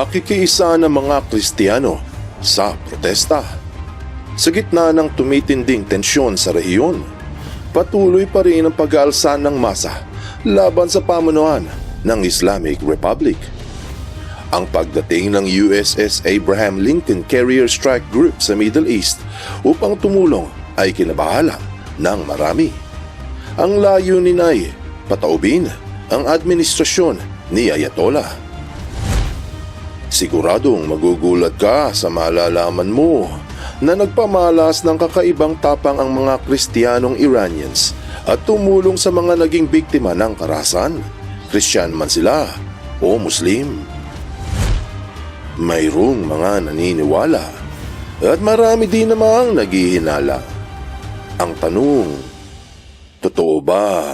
Pakikiisa ng mga Kristiyano sa protesta. Sa gitna ng tumitinding tensyon sa rehiyon, patuloy pa rin ang pag-aalsa ng masa laban sa pamunuan ng Islamic Republic. Ang pagdating ng USS Abraham Lincoln Carrier Strike Group sa Middle East upang tumulong ay kinabahala ng marami. Ang layunin ay pataubin ang administrasyon ni Ayatollah. Siguradong magugulat ka sa malalaman mo na nagpamalas ng kakaibang tapang ang mga Kristiyanong Iranians at tumulong sa mga naging biktima ng karahasan, Kristyan man sila o Muslim. Mayroong mga naniniwala at marami din namang naghihinala. Ang tanong, totoo ba?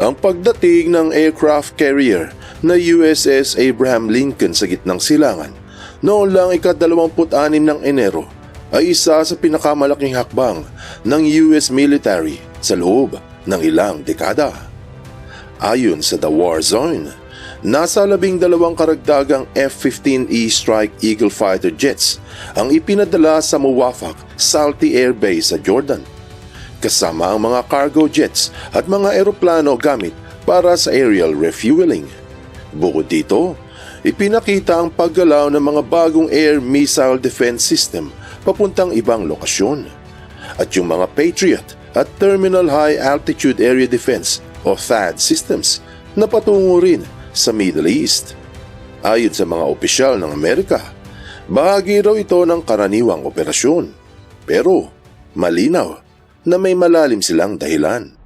Ang pagdating ng aircraft carrier na USS Abraham Lincoln sa gitnang silangan noong lang ika-26 ng Enero ay isa sa pinakamalaking hakbang ng US military sa loob ng ilang dekada. Ayon sa The War Zone, nasa 12 karagdagang F-15E Strike Eagle fighter jets ang ipinadala sa Muwafaq Salty Air Base sa Jordan, kasama ang mga cargo jets at mga eroplano gamit para sa aerial refueling. Bukod dito, ipinakita ang paggalaw ng mga bagong air missile defense system papuntang ibang lokasyon. At yung mga Patriot at Terminal High Altitude Area Defense o THAAD systems na patungo rin sa Middle East. Ayon sa mga opisyal ng Amerika, bahagi raw ito ng karaniwang operasyon. Pero malinaw na may malalim silang dahilan.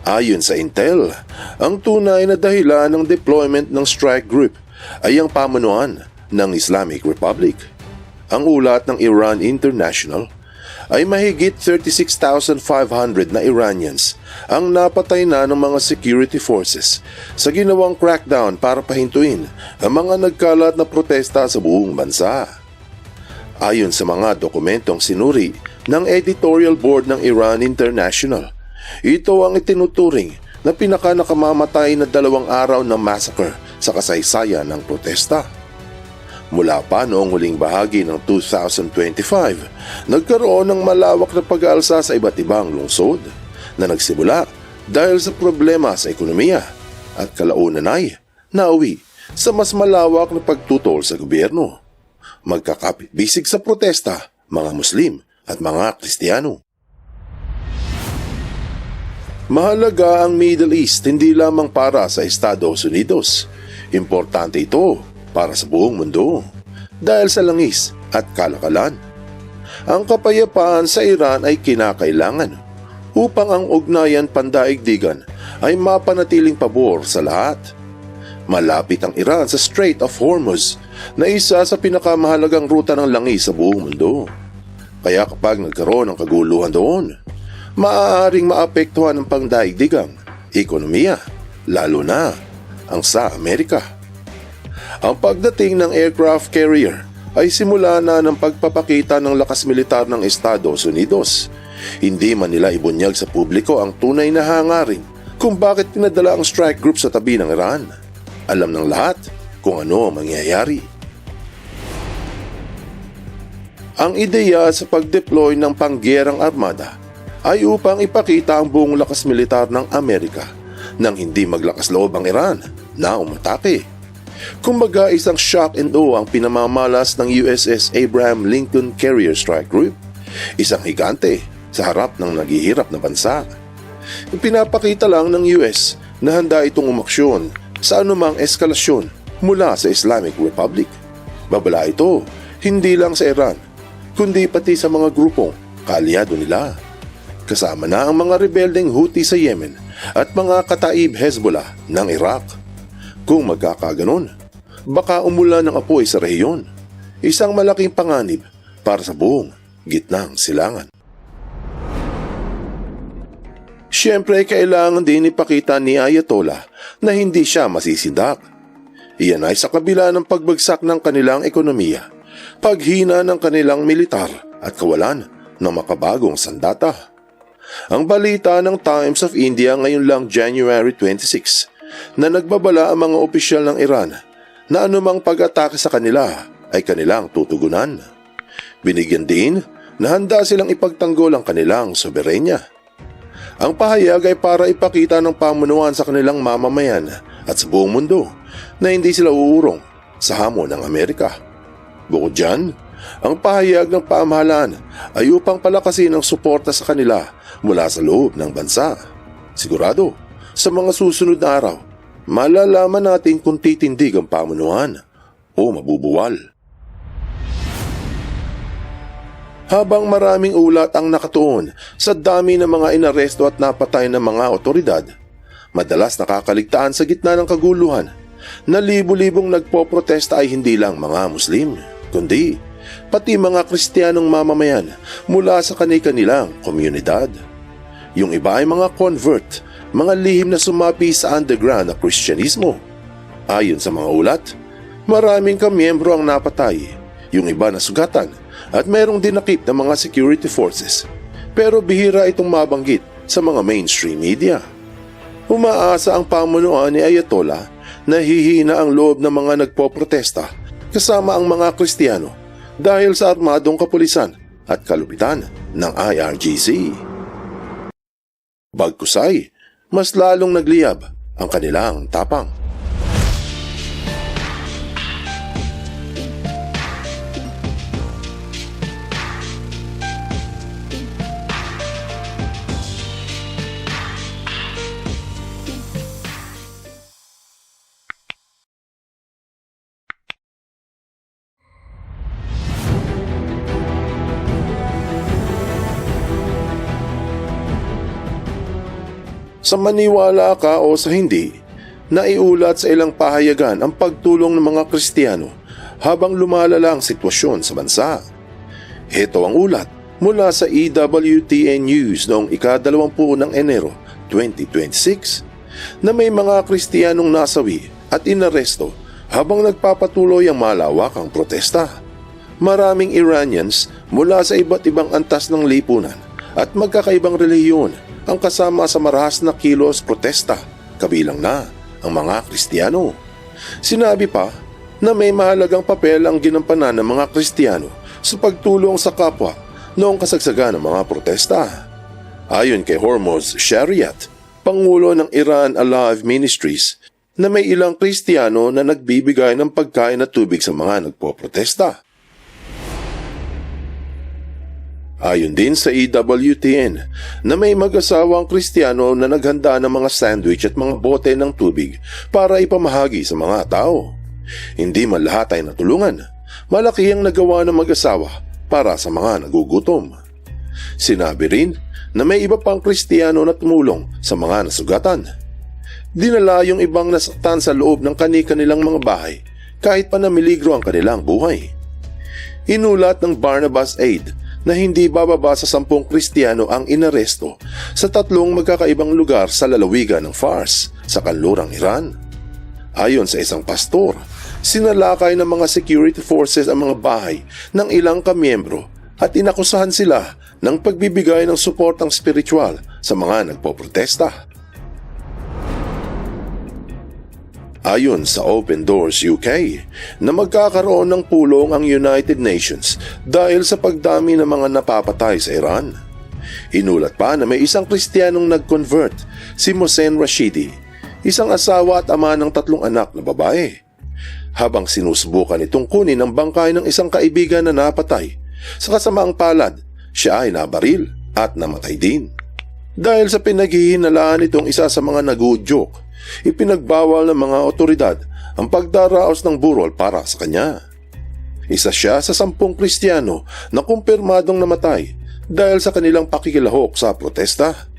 Ayon sa Intel, ang tunay na dahilan ng deployment ng strike group ay ang pamunuan ng Islamic Republic. Ang ulat ng Iran International ay mahigit 36,500 na Iranians ang napatay na ng mga security forces sa ginawang crackdown para pahintuin ang mga nagkalat na protesta sa buong bansa. Ayon sa mga dokumentong sinuri ng editorial board ng Iran International, ito ang itinuturing na pinaka-nakamamatay na 2 araw na massacre sa kasaysayan ng protesta. Mula pa noong huling bahagi ng 2025, nagkaroon ng malawak na pag-aalsa sa iba't ibang lungsod na nagsimula dahil sa problema sa ekonomiya at kalaunan ay nauwi sa mas malawak na pagtutol sa gobyerno. Magkakapit-bisig sa protesta, mga Muslim at mga Kristiyano. Mahalaga ang Middle East hindi lamang para sa Estados Unidos. Importante ito para sa buong mundo dahil sa langis at kalakalan. Ang kapayapaan sa Iran ay kinakailangan upang ang ugnayan pandaigdigan ay mapanatiling pabor sa lahat. Malapit ang Iran sa Strait of Hormuz na isa sa pinakamahalagang ruta ng langis sa buong mundo. Kaya kapag nagkaroon ng kaguluhan doon, maaaring maapektuhan ang pangdaigdigang ekonomiya, lalo na ang sa Amerika. Ang pagdating ng aircraft carrier ay simula na ng pagpapakita ng lakas militar ng Estados Unidos. Hindi man nila ibunyag sa publiko ang tunay na hangarin kung bakit pinadala ang strike group sa tabi ng Iran. Alam ng lahat kung ano ang mangyayari. Ang ideya sa pag-deploy ng panggerang armada ay upang ipakita ang buong lakas militar ng Amerika nang hindi maglakas loob ang Iran na umatake. Kumbaga isang shock and awe ang pinamamalas ng USS Abraham Lincoln Carrier Strike Group, isang higante sa harap ng naghihirap na bansa. Pinapakita lang ng US na handa itong umaksyon sa anumang eskalasyon mula sa Islamic Republic. Babala ito hindi lang sa Iran, kundi pati sa mga grupong kaalyado nila. Kasama na ang mga rebeldeng Houthi sa Yemen at mga Kataib Hezbollah ng Iraq. Kung magkakaganon, baka umulan ng apoy sa rehiyon. isang malaking panganib para sa buong gitnang silangan. Siyempre, kailangan din ipakita ni Ayatollah na hindi siya masisindak. Iyan ay sa kabila ng pagbagsak ng kanilang ekonomiya, paghina ng kanilang militar at kawalan ng makabagong sandata. Ang balita ng Times of India ngayon lang January 26 na nagbabala ang mga opisyal ng Iran na anumang pag-atake sa kanila ay kanilang tutugunan. Binigyan din na handa silang ipagtanggol ang kanilang soberenya. Ang pahayag ay para ipakita ng pamunuan sa kanilang mamamayan at sa buong mundo na hindi sila uurong sa hamon ng Amerika. Bukod dyan, ang pahayag ng pamahalaan ay upang palakasin ang suporta sa kanila mula sa loob ng bansa. Sigurado, sa mga susunod na araw, malalaman natin kung titindig ang pamunuan o mabubuwal. Habang maraming ulat ang nakatuon sa dami ng mga inaresto at napatay ng mga otoridad, madalas nakakaligtaan sa gitna ng kaguluhan na libu-libong nagpoprotesta ay hindi lang mga Muslim, kundi pati mga Kristiyanong mamamayan mula sa kani-kanilang komunidad. Yung iba ay mga convert, mga lihim na sumapi sa underground na Kristyanismo. Ayon sa mga ulat, maraming kamiyembro ang napatay, yung iba na sugatan, at mayroong dinakip ng mga security forces. Pero bihira itong mabanggit sa mga mainstream media. Umaasa ang pamunuan ni Ayatollah na hihina ang loob ng mga nagpoprotesta kasama ang mga Kristiyano dahil sa armadong kapulisan at kalupitan ng IRGC. Bagkusay, mas lalong nagliyab ang kanilang tapang. Sa maniwala ka o sa hindi, naiulat sa ilang pahayagan ang pagtulong ng mga Kristiyano habang lumalala ang sitwasyon sa bansa. Ito ang ulat mula sa EWTN News noong ika-20 ng Enero 2026 na may mga Kristiyanong nasawi at inaresto habang nagpapatuloy ang malawakang protesta. Maraming Iranians mula sa iba't ibang antas ng lipunan at magkakaibang relihiyon ang kasama sa marahas na kilos protesta, kabilang na ang mga Kristiyano. Sinabi pa na may mahalagang papel ang ginampanan ng mga Kristiyano sa pagtulong sa kapwa noong kasagsagan ng mga protesta. Ayon kay Hormoz Shariat, Pangulo ng Iran Alive Ministries, na may ilang Kristiyano na nagbibigay ng pagkain at tubig sa mga nagpoprotesta. Ayon din sa EWTN na may mag-asawang Kristiyano na naghanda ng mga sandwich at mga bote ng tubig para ipamahagi sa mga tao. Hindi man lahat ay natulungan, malaki ang nagawa ng mag-asawa para sa mga nagugutom. Sinabi rin na may iba pang Kristiyano na tumulong sa mga nasugatan. Dinala yung ibang nasaktan sa loob ng kani-kanilang mga bahay kahit pa namiligro ang kanilang buhay. Inulat ng Barnabas Aid na hindi bababa sa 10 Kristiyano ang inaresto sa 3 magkakaibang lugar sa lalawigan ng Fars sa kanlurang Iran. Ayon sa isang pastor, sinalakay ng mga security forces ang mga bahay ng ilang kamiyembro at inakusahan sila ng pagbibigay ng suportang spiritual sa mga nagpoprotesta. Ayon sa Open Doors UK, na magkakaroon ng pulong ang United Nations dahil sa pagdami ng mga napapatay sa Iran. Inulat pa na may isang Kristiyanong nag-convert, si Mohsen Rashidi, isang asawa at ama ng 3 anak na babae. Habang sinusubukan itong kunin ang bangkay ng isang kaibigan na napatay, sa kasamaang palad, siya ay nabaril at namatay din. Dahil sa pinaghihinalaan itong isa sa mga nagudyok, ipinagbawal ng mga otoridad ang pagdaraos ng burol para sa kanya. Isa siya sa 10 Kristiyano na kumpirmadong namatay dahil sa kanilang pakikilahok sa protesta.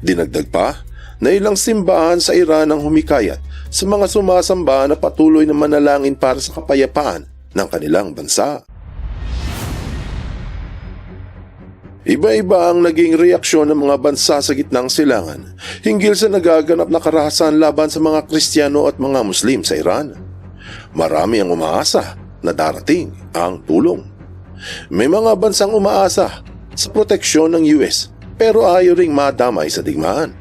Dinagdag pa na ilang simbahan sa Iran ang humikayat sa mga sumasamba na patuloy na manalangin para sa kapayapaan ng kanilang bansa. Iba-iba ang naging reaksyon ng mga bansa sa gitnang silangan hinggil sa nagaganap na karahasan laban sa mga Kristiyano at mga Muslim sa Iran. Marami ang umaasa na darating ang tulong. May mga bansang umaasa sa proteksyon ng US pero ayaw ring madamay sa digmaan.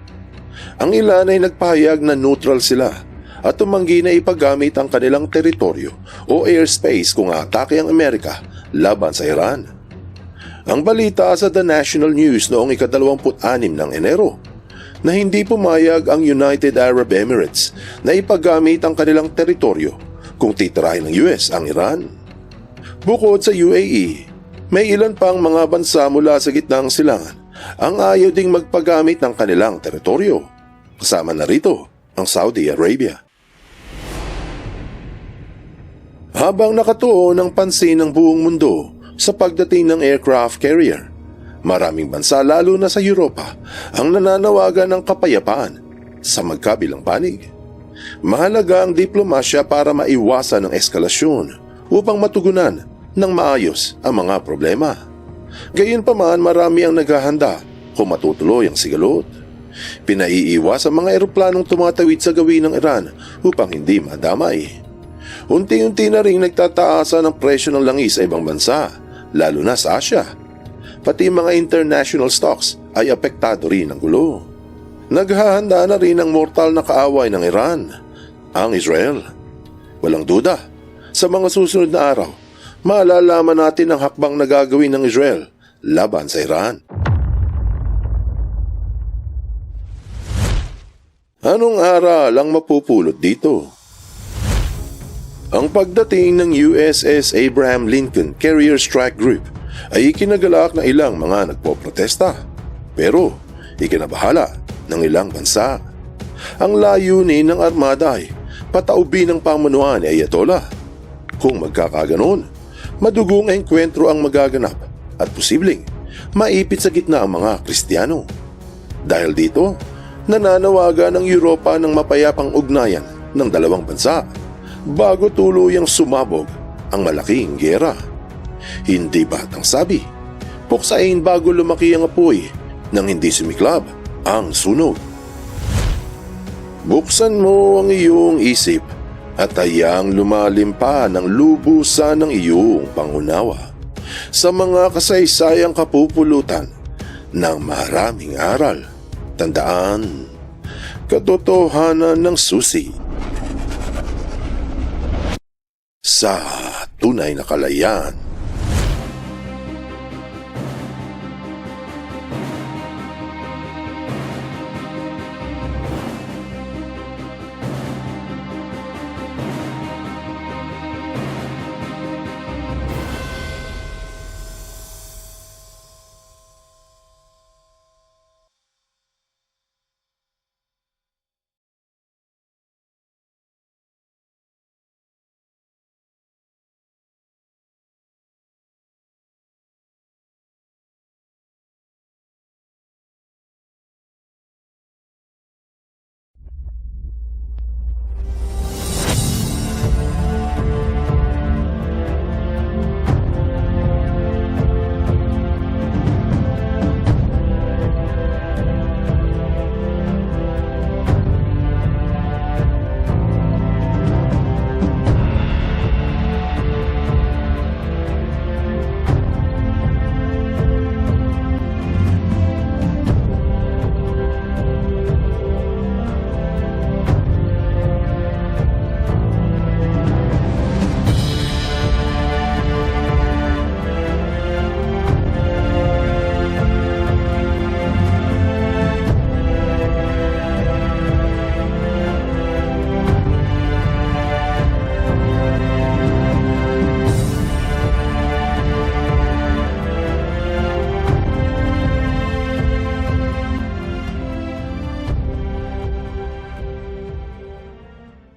Ang ilan ay nagpahayag na neutral sila at tumanggi na ipagamit ang kanilang teritoryo o airspace kung atake ang Amerika laban sa Iran. Ang balita sa The National News noong ika-26 ng Enero na hindi pumayag ang United Arab Emirates na ipagamit ang kanilang teritoryo kung titirahin ng US ang Iran. Bukod sa UAE, may ilan pang mga bansa mula sa gitnang silangan ang ayaw ding magpagamit ng kanilang teritoryo. Kasama na rito ang Saudi Arabia. Habang nakatuon ang pansin ng buong mundo sa pagdating ng aircraft carrier, maraming bansa lalo na sa Europa ang nananawagan ng kapayapaan sa magkabilang panig. Mahalaga ang diplomasya para maiwasan ang eskalasyon upang matugunan ng maayos ang mga problema. Gayunpaman, marami ang naghahanda kung matutuloy ang sigalot. Pinaiiwas ang mga eroplanong tumatawid sa gawin ng Iran upang hindi madamay. Unti-unti na ring nagtataasa ng presyo ng langis sa ibang bansa, lalo na sa Asia. Pati mga international stocks ay apektado rin ng gulo. Naghahanda na rin ang mortal na kaaway ng Iran, ang Israel. Walang duda, sa mga susunod na araw, malalaman natin ang hakbang na gagawin ng Israel laban sa Iran. Anong aral ang mapupulot dito? Ang pagdating ng USS Abraham Lincoln Carrier Strike Group ay ikinagalak na ilang mga nagpoprotesta, pero ikinabahala ng ilang bansa. Ang layunin ng armada ay pataubin ang pamunuan ni Ayatollah. Kung magkakaganon, madugong engkwentro ang magaganap at posibleng maipit sa gitna ang mga Kristiyano. Dahil dito, nananawagan ng Europa ng mapayapang ugnayan ng dalawang bansa bago tuluyang sumabog ang malaking giyera. Hindi batang sabi, puksain bago lumaki ang apoy nang hindi sumiklab ang sunog. Buksan mo ang iyong isip at hayang lumalim pa ng lubusan ng iyong pangunawa sa mga kasaysayang kapupulutan ng maraming aral. Tandaan, katotohanan ng susi sa tunay na kalayaan.